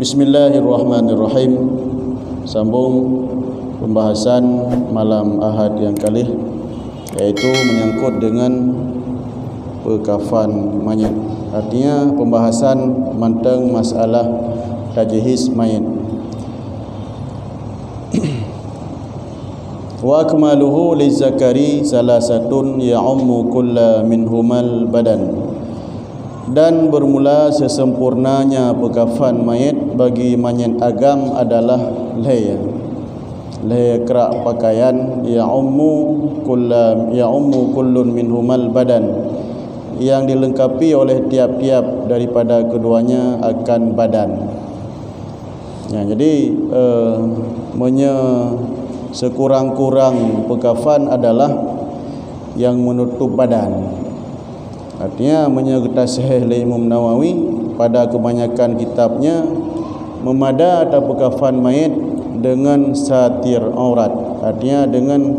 Bismillahirrahmanirrahim. Sambung pembahasan malam Ahad yang kali, iaitu menyangkut dengan perkafan mayit. Artinya pembahasan tentang masalah tajhiz mayit. Wa akmaluhu lizakari salasatun ya'ummu kulla minhumal badan. Dan bermula sesempurnanya perkafan mayit bagi mayit agam adalah leher kerak pakaian ya'ummu kullun minhumal badan, yang dilengkapi oleh tiap-tiap daripada keduanya akan badan. Ya, jadi sekurang-kurang perkafan adalah yang menutup badan. Artinya menyerta Sahih Imam Nawawi pada kebanyakan kitabnya memada atau perkafan mayit dengan satir aurat, artinya dengan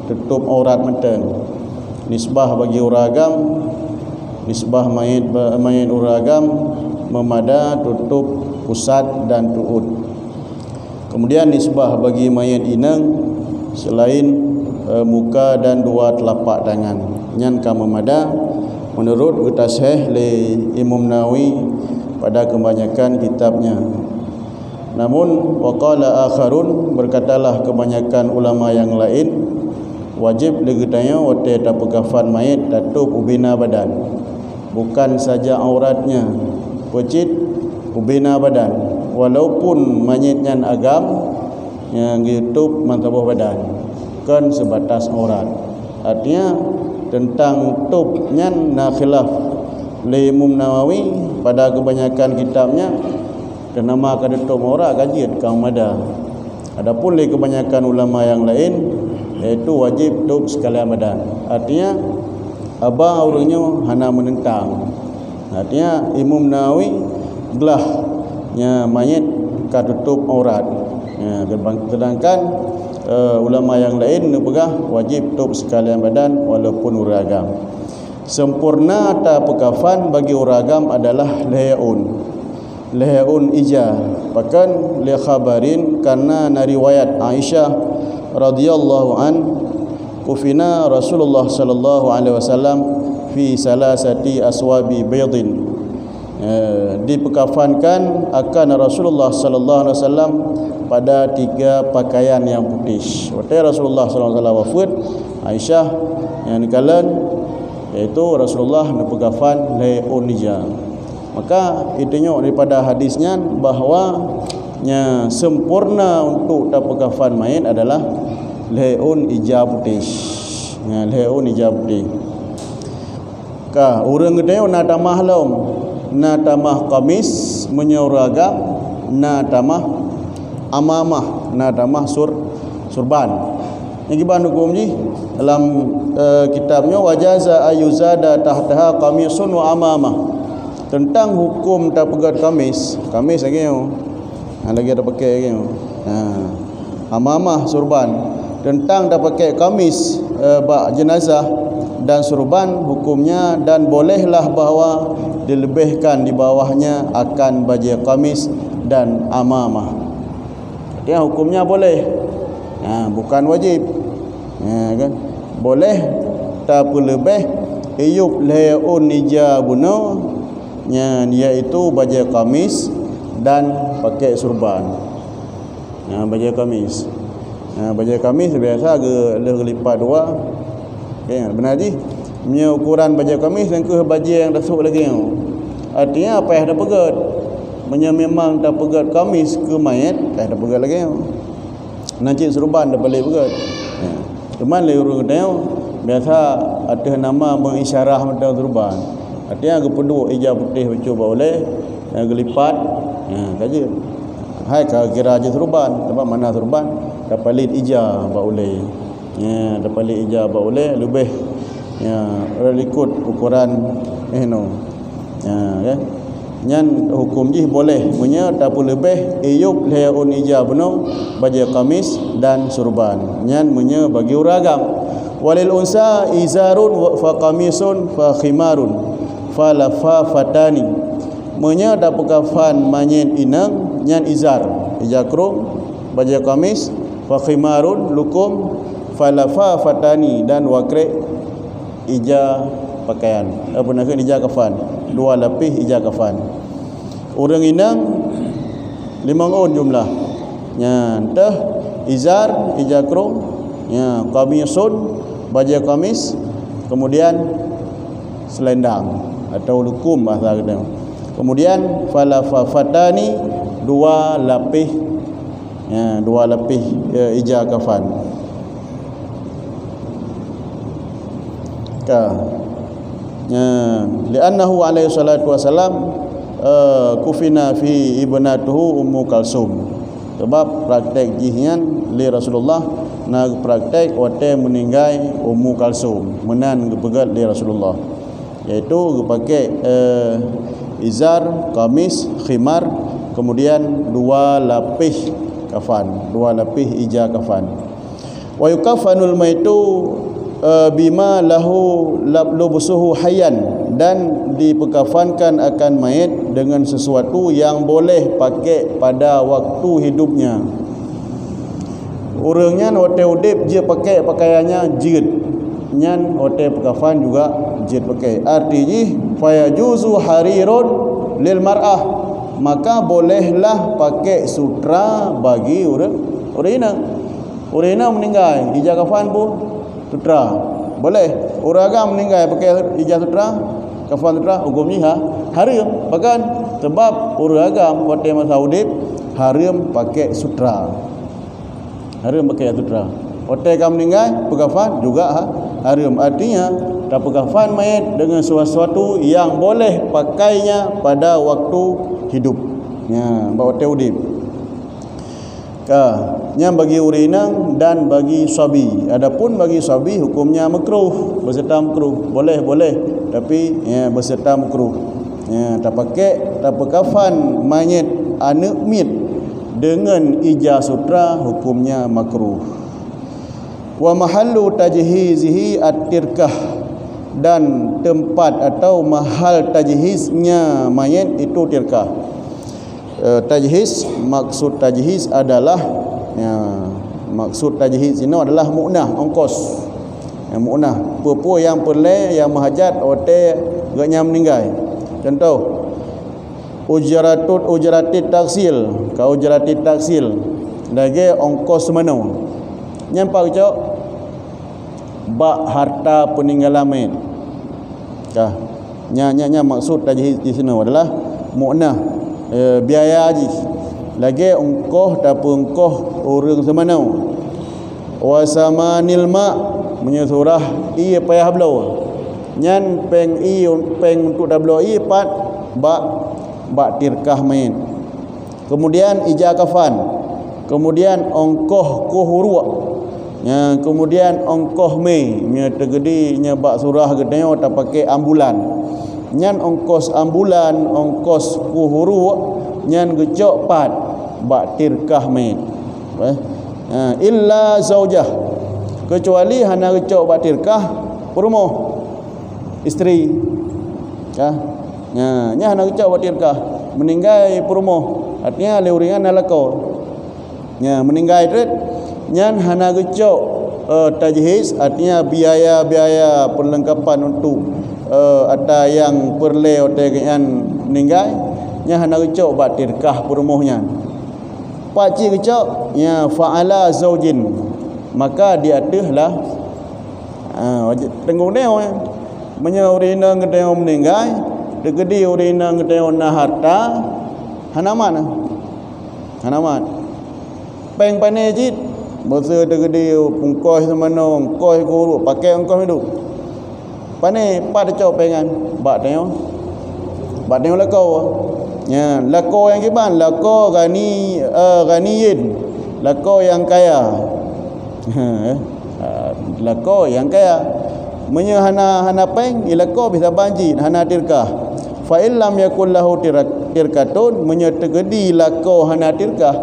tutup aurat matang. Nisbah bagi uragam, nisbah mayit uragam memada tutup pusat dan tuut. Kemudian nisbah bagi mayit inang selain muka dan dua telapak tangan. Nyan ka memada menurut Sahih Imam Nawawi pada kebanyakan kitabnya. Namun waqala akharun, berkatalah kebanyakan ulama yang lain, wajib legetanya wate ta perkafan mayit tutup ubina badan. Bukan saja auratnya, pecit ubina badan. Walaupun mayitnya agam yang ditutup mantabah badan, kan sebatas aurat. Artinya tentang tutupnya khilaf Imam Nawawi pada kebanyakan kitabnya, kenama ka tutup aurat kajid kaum ada. Adapun kebanyakan ulama yang lain, iaitu wajib tutup sekalian badan. Artinya abang orangnya hana menentang. Artinya Imam Nawawi belah mayit ka tutup aurat. Ya, sedangkan ulama yang lain pegah wajib tutup sekalian badan walaupun uragam. Sempurna atau perkafan bagi uragam adalah lehaun ijah. Bahkan li khabarin, karena riwayat Aisyah radhiyallahu an kufina Rasulullah sallallahu alaihi wasallam fi salasati aswabi baydin. Diperkafankan akan Rasulullah sallallahu alaihi wasallam pada 3 pakaian yang putih. Waktu Rasulullah sallallahu alaihi wasallam wafat, Aisyah yang dikalan iaitu Rasulullah diperkafan leunija. Maka itunya daripada hadisnya bahawa sempurna untuk perkafan mayit adalah leun ija putih. Leun ija putih. Ka urang gede na tamah laum, na tamah kamis menyuragam, na tamah amamah, na tamah surban. Yang gimana hukum ni dalam kitabnya wajaza ayuzada tahtaha qamisun wa amamah, tentang hukum tak pegat kamis lagi lagi ada pakai lagi amamah surban, tentang tak pakai kamis bak jenazah dan surban hukumnya, dan bolehlah bahawa dilebihkan di bawahnya akan baju kamis dan amamah. Dia hukumnya boleh, bukan wajib, kan? Boleh tapi lebih iup leun ijabuna, iaitu baju kamis dan pakai surban. Baju kamis, baju kamis biasa agak lipat dua. Okay, benar ji? Punya ukuran baju kamis dan ke baju yang dasuk lagi. Artinya apa yang dah pegat? Memang dah pegat kamis ke mayat, dah pegat lagi. Nanti surban dah balik pegat. Cuman orang kata biasa ada nama mengisyarah tentang surban. Artinya agak peduk hijau putih cuba boleh, yang gelipat, kaji. Hai kira aja surban, tempat mana surban? Dapat lid hijau boleh. Dapat lid hijau boleh lebih. Ikut ukuran kan? Nyan hukum jih boleh punya tapi lebih iup leun ija beno baju kamis dan surban. Nyan punya bagi uragam. Walil unsa izarun fa qamisun fa khimarun fa lafafatani. Punya dapat kafan manyit inang nyan izar krum, baju kamis, fa khimarun lukum, falafa fatani, dan wakrek ija pakaian. Apa nak ija kafan, 2 lapis ija kafan. Orang inang 5 on jumlah. Nya tah izar ija krum, nya qamisun baju kamis, kemudian selendang atau lukum bahasa kita. Kemudian falafa fatani, 2 lapis, ya, 2 lapis ija kafan. Li'annahu alaihi salatu wasalam kufina fi ibnatuhu Ummu Kalsum. Sebab praktek jihian li Rasulullah na praktek wate meninggai Ummu Kalsum menan gepegat li Rasulullah, iaitu pakai izar, kamis, khimar, kemudian 2 lapis kafan, 2 lapis ija kafan. Wa yukafanul maitu bima lahu lubsuhu hayyan, dan dipekafankan akan mayit dengan sesuatu yang boleh pakai pada waktu hidupnya. Orangnya hotel udip je pakai pakaiannya jilid, nyan hotel pekafan juga jilid pakai. Artinya fayajuzu harirun lil mar'ah, maka bolehlah pakai sutra bagi orang ina meninggal ijaz kafan pun sutra boleh. Orang agam meninggal pakai ijaz sutra, kafan sutra, hukumnya haram. Bahkan sebab orang agam hotel masa udip haram pakai sutra, haram pakai sutra. Hotel kamu meninggal pekafan juga haram. Artinya tak pekafan mayat dengan sesuatu yang boleh pakainya pada waktu hidup. Ya, bawa hotel udip. Yang bagi urinang dan bagi sabi. Adapun bagi sabi hukumnya makruh, beserta makruh. Boleh tapi ya beserta makruh. Ya, tak pakai tak pekafan mayat anak mit dengan ijaz sutra hukumnya makruh. Wa mahallu tajhizihi at-tirkah, dan tempat atau mahal tajhiznya mayat itu tirkah. Tajhiz, maksud tajhiz adalah maksud tajhiz ini adalah mu'nah, ongkos. Mu'nah, apa yang perle yang mahajat ote gaknya meninggal. Contoh ujratit taksil, ka ujratit taksil lagi ongkos mana nyampak cok bak harta peninggalan mayit. Nya maksud tajhiz di sini adalah mu'nah, biaya haji lagi ongkoh tapun ongkoh orang semana. Wasamanil ma menyesurah ia payah blau nyan peng untuk dablo i pat bak tirkah main. Kemudian ijaz kafan, kemudian ongkoh kuhurwa, ya, kemudian ongkoh mei nya tegedi nya bak surah gedenya tak pakai ambulan. Nyan ongkos ambulan, ongkos kuhuru, nyan gecok pat bak tirkah main. Illa zaujah, kecuali hana gecok bak tirkah perumoh isteri. Nya hana gecok bak tirkah meninggal perumoh, artinya leuringan nalako. Nya meninggal itu nyan hana gecok tajhiz, artinya biaya perlengkapan untuk ada yang perle otegan meninggal, nya hana gecok bak tirkah perumohnya. Pakcik gecok nya fa'ala zaujin, maka dia adahlah tenggung dia menya urina ngedeo meninggal degedi urina ngedeo na harta hanaman peng panejit masa degedi pungkoh semano ongkoh guru pakai ongkoh hidup pane pada cok pengan bak tengok lako ya, lako yang kiban, lako ganiyin, lako yang kaya. Lako yang kaya menya hana peng ilako bisa banji hana tirkah. Fa illam yakul lahu tirkatun, menya tegedi lako hana tirkah,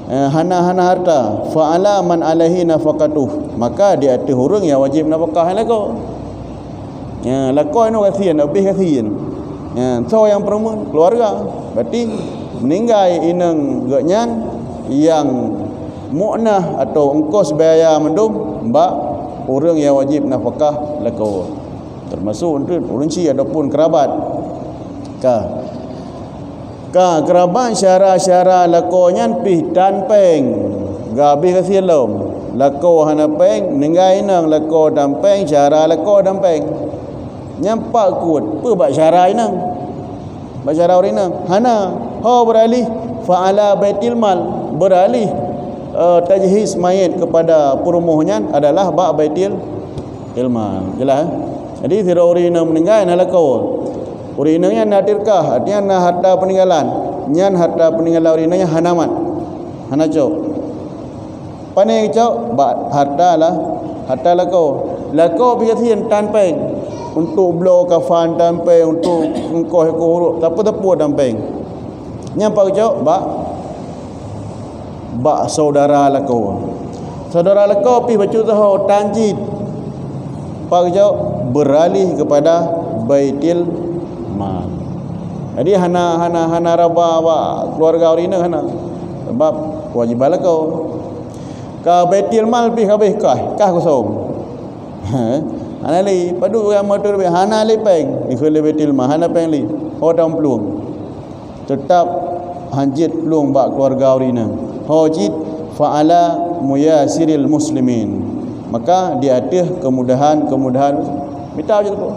hana harta, fa ala man alaihi nafaqatuh, maka di atas orang yang wajib nafkah lako. Ya, lako ino kasihan, lebih kasihan. Ya, so yang perempuan keluarga, berarti meninggal inang gaknyan yang mu'nah atau ongkos biaya mendum mbak orang yang wajib nafkah lakau, termasuk orang ci ataupun kerabat kerabat syara lakonyan pih dan peng gabi kasilom lako hana peng meninggal inang lako dan peng syara lako dan peng nyampak kuat apa bak syara inang bak syara orang inang hana beralih fa'ala baitil mal, beralih tajhiz mayit kepada perumohnya adalah bak baitil mal. Jelas jadi tidak orang inang meninggal nak lakau orang inangnya nak tirkah, artinya nak harta peninggalan nyan harta peninggalan orang inangnya hanamat hana cok pandai cok bak harta lakau biasa tan peng untuk belo kafan tan peng untuk engkau huruf tapu tan peng nyampak cok bak saudara lakau pi bacu tahu tanjid pak cok beralih kepada baitil mal. Jadi hana raba keluarga orang ini hana sebab kewajiban lakau ka baitil mal pi habis kah kosong hana li padu yang motor hana li peng ikut baitil mal hana peng li hodam peluang tetap hanjit peluang bak keluarga orang ini hajit fa'ala muyasiril muslimin, maka di atas kemudahan minta je tu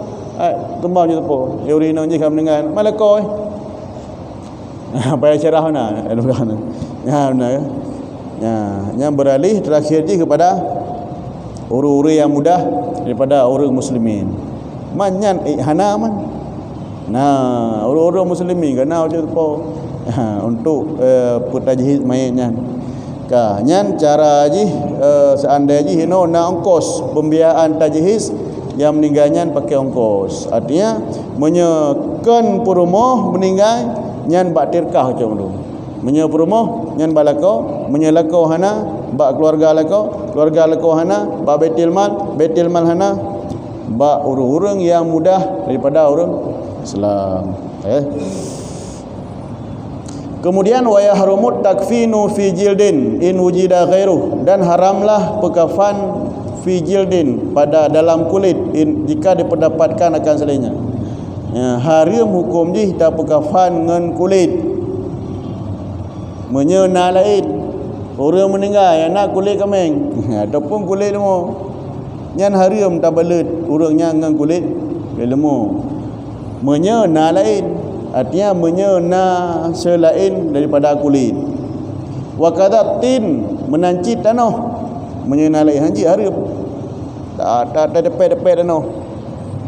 tumbang je tu orang ini je kamu dengan malakoi apa cerah mana benar yang beralih terakhir je kepada orang-orang yang mudah daripada orang muslimin manyan hana man orang-orang muslimin kena je tu untuk petajhiz mayatnya nyan cara ji seandainya ji na ongkos pembiayaan tajhiz yang meninggalnya pakai ongkos, artinya menyekan perumoh meninggal nyan bak tirkah macam tu menye perumoh nyan bak lakau menyelakau hana bak keluarga lakau hana bak baitil mal hana bak orang-orang yang mudah daripada orang Islam. Kemudian wa yahrumut takfinu fi jildin in wujida ghairuh, dan haramlah pekafan fi jildin pada dalam kulit jika diperdapatkan akan selainnya. Haram hukum ji tak pekafan dengan kulit menyena lain orang meninggal anak kulit kameng ataupun kulit lemu nyan haram tak balut orangnya dengan kulit lemu menyena lain, artinya menyena selain daripada kulit. Wa kadatin menancit tanah menyena lain hanji haram tak depek tanah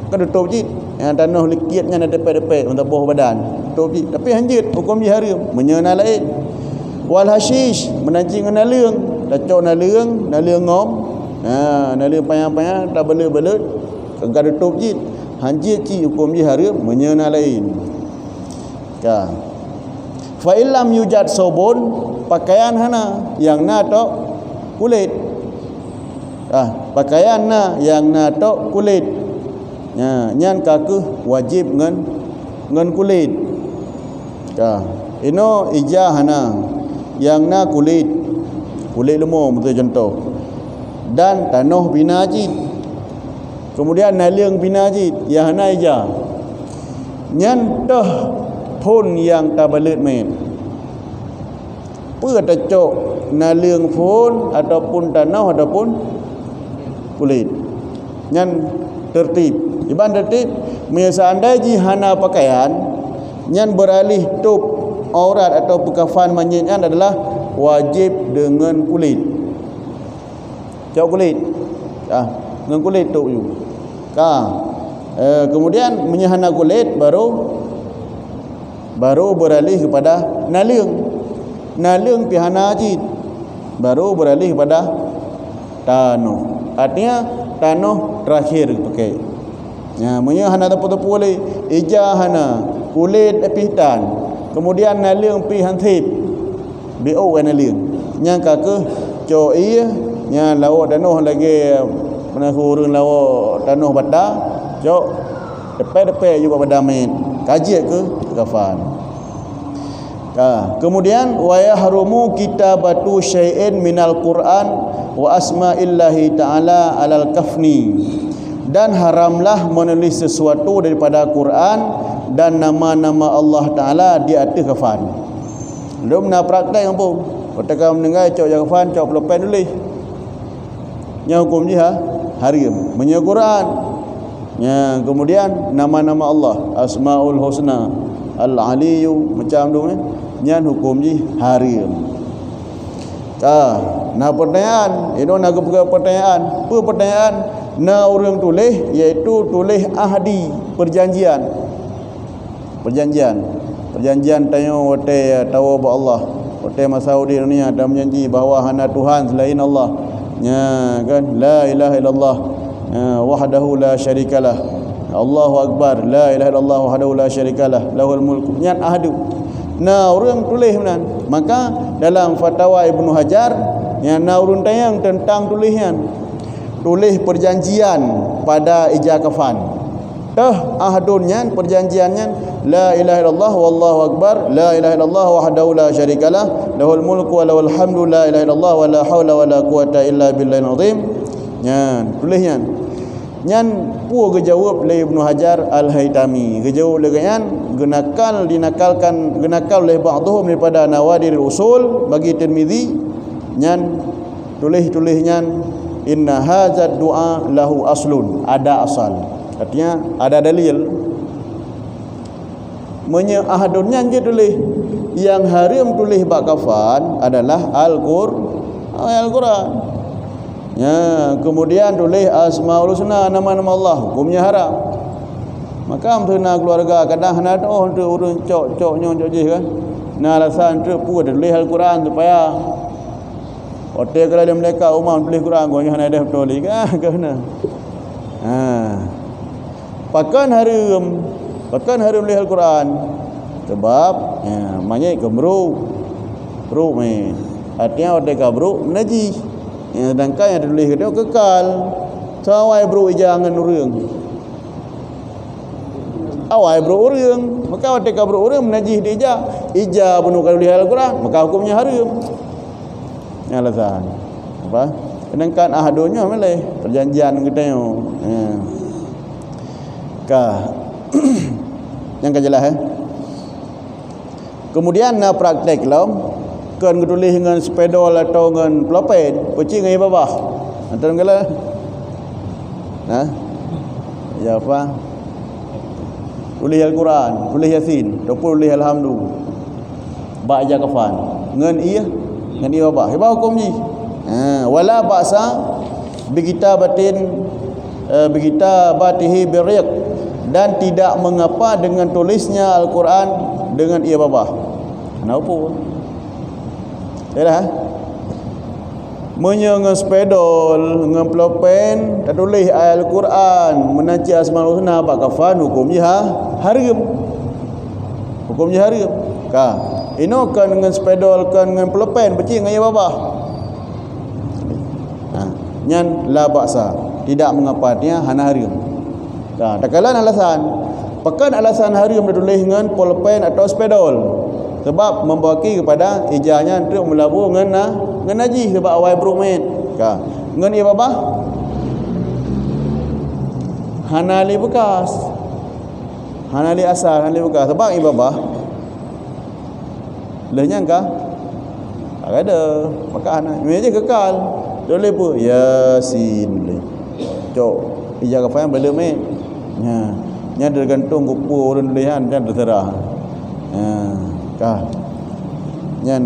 kan tutup je yang tanah likitnya ada depek untuk bawah badan tutup je tapi hanjit hukum je haram menyena lain. Wal hashish menancit dengan naleung tacok naleung ngom naleung payang-payang tak belut kan tutup je hanjit je hukum je haram menyena lain. Fa illam yujad sobun pakaian hana yang na tok kulit pakaian na yang na tok kulit nyan kaku wajib ngan kulit ino ijah hana yang na kulit lemah betul contoh dan tanah binajid kemudian naliang binajid yang hana ijah nyan dah pun yang tabalit main apa tacok naliang pun ataupun tanah ataupun kulit nyan tertib iban tertib seandainya jihana pakaian nyan beralih tup aurat atau pekafan manjitnya adalah wajib dengan kulit cok kulit dengan kulit tup you kemudian menyahana kulit baru beralih kepada naliung pihana ajid baru beralih kepada tanah, artinya tanah terakhir pakai menyahana tepu-tepu boleh ijahana kulit pihitan kemudian naliung pihantip bi'u naliung yang kakeh cok iya yang lawak tanah lagi mana hurun lawak tanah bata cok depan juga pada main kaji ke kafan Kemudian wa yahrumu kitabatu syai'in minal Qur'an wa asma'illahi ta'ala alal kafni, dan haramlah menulis sesuatu daripada Quran dan nama-nama Allah Ta'ala di atas kafan. Belum nak praktek apa? Ketika mendengar cok kafan, cok pelepen tulis. Yang hukum dia haram. Menye Quran. Ya, kemudian nama-nama Allah, Asmaul Husna, Al-Aliyu, macam tu kan. Yang hukum dia haram. Nah pertanyaan, itu nak pertanyaan. Apa pertanyaan? Nah orang tulis, iaitu tulis ahdi, perjanjian. Perjanjian tanya wate tahu ba Allah. Wate Masaudi dunia ada menjanji bahawa hana Tuhan selain Allah. Ya kan, la ilaha illallah wahdahu la syarikalah. Allahu akbar, la ilaha illallah wahdahu la syarikalah, lahul mulku. Nyan ahdu. Nah orang tulis menan. Maka dalam fatwa Ibnu Hajar yang urun tayang tentang tulisan, tulis perjanjian pada ijazah kafan. Ahdunnya, perjanjiannya, la ilaha illallah wallahu akbar, la ilaha illallah wahdahu la syarikalah, lahul mulku wa lahul hamdu, la ilaha illallah wa la haula wa la quwata illa billahil azim. Nyan tulisnya. Nyan pu gejawab oleh Ibnu Hajar Al-Haytami. Gejawab legayan genakal oleh ba'dhum daripada Nawadirul Usul bagi Tirmizi. Nyan tulis-tulisnya inna hadzal du'a lahu aslun, ada asal. Artinya ada dalil. Menyahdunnya je tulis. Yang haram tulis bak kafan adalah Al-Quran. Ya, kemudian tulis Asmaul Husna, nama-nama Allah, hukumnya haram. Maka amtuna keluarga kadang hendak untuk urun cok-coknya cok je kan. Nah alasan tu pu tulis Al-Quran supaya hotel kalau mereka umam tulis Quran gonya hendak ada betul kan kena. Pakan haram tulis Al-Quran sebab maknanya gemru ni. Artinya hotel kabru najis. Sedangkan yang tulis dia kekal. Sawai bro jangan urang. Awai bro urang, maka ketika bro urang menajis dia ija bunuh kalau lihat Al-Quran, maka hukumnya haram. Yang alasan apa? Sedangkan ahdunya meleh perjanjian kita yo. Yang kejelas Kemudian nak praktek lah. Kan tulis dengan spedol atau dengan pulpen, pecing dengan bawah. Antara kala. Ya apa? Tulis Al-Quran, tulis Yasin, ataupun tulis Alhamdulillah. Baca kafan. Ngan iya bawah. Apa hukum ni? Wala ba'sa batihi birriq, dan tidak mengapa dengan tulisnya Al-Quran dengan ia bawah. Kenapa? Yalah. Menyengang spedol, dengan pulpen, tak tulis ayat Al-Quran, menaci Asmaul Husna bak kafan, hukumnya haram. Hukumnya haram. Ino kan dengan spedol, kan dengan pulpen, becing dengan bawah. Nyan la ba'sa, tidak mengapa, dia hana haram. Tak kalah alasan. Pekan alasan haram ditulis dengan pulpen atau spedol. Sebab membawaki kepada ijazahnya untuk melabur dengan najis sebab awal berumit. Dengan ia babah hanali bekas. Hanali asal, hanali bekas. Sebab ia babah lehnya kah? Tak ada. Maka hanali. Ini je kekal. Boleh pun. Yasin boleh. Cok. Ijazah kafan boleh main. Nya tergantung kupu orang tulisan dan terserah. Yang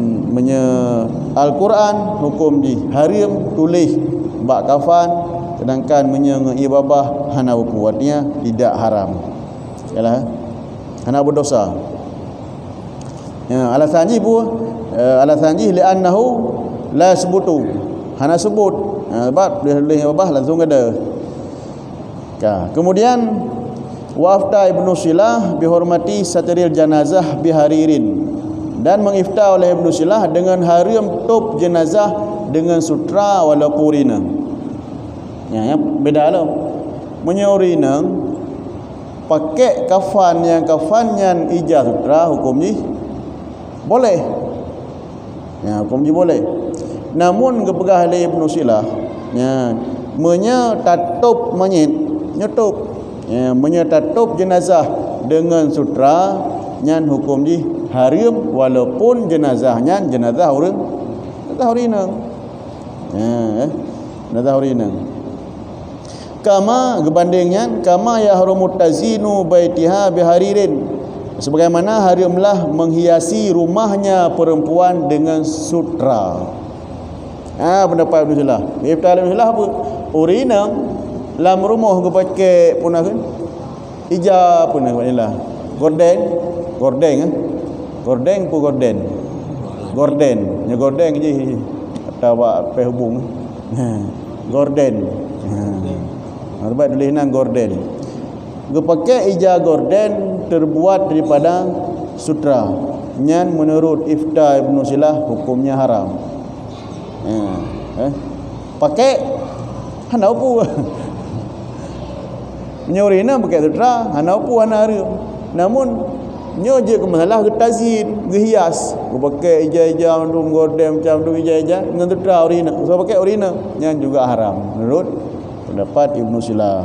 Al-Quran hukum di haram tulis bak kafan, sedangkan ibabah hana hukum, artinya tidak haram. Yalah, hana berdosa. Alasan ji li'annahu la sebutu, hana sebut. Sebab dia tulis ibabah langsung ada. Kemudian wafta Ibnu Silah bihormati satiril janazah biharirin, dan mengifta oleh Ibnu Silah dengan haram tutup jenazah dengan sutra walaupun rina. Yang beda lah. Menyorina pakai kafan yang ijaz sutra hukum ni boleh. Ya, hukum je boleh. Namun kepegah oleh Ibnu Silah, ya, menyetatup mayit, nyetup, ya, menyetatup jenazah dengan sutra nyan hukum je haram walaupun jenazahnya jenazah orang ya, jenazah orang. Kama gebandingnya kama yahrumu tazinu baitiha biharirin, sebagaimana haramlah menghiasi rumahnya perempuan dengan sutra. Pendapat Ibnu Silah. Ibnu Silah apa? Urina dalam rumah ke pakai punah kan? Hijab punah inilah. Gorden nya gorden je atau apa hubung. Gorden. Arbat tulisan gorden. Gepakai ija gorden terbuat daripada sutra. Nyan menurut Ifta Ibnu Silah hukumnya haram. Pakai hana apa? Nyorina pakai sutra, hana apa hana haram. Namun nyo je ke masalah getazin, gehias. Gepakai ija-ija andung gorden macam tu ija-ija dengan sutra urina. So pakai urina nyan juga haram menurut pendapat Ibnu Silah.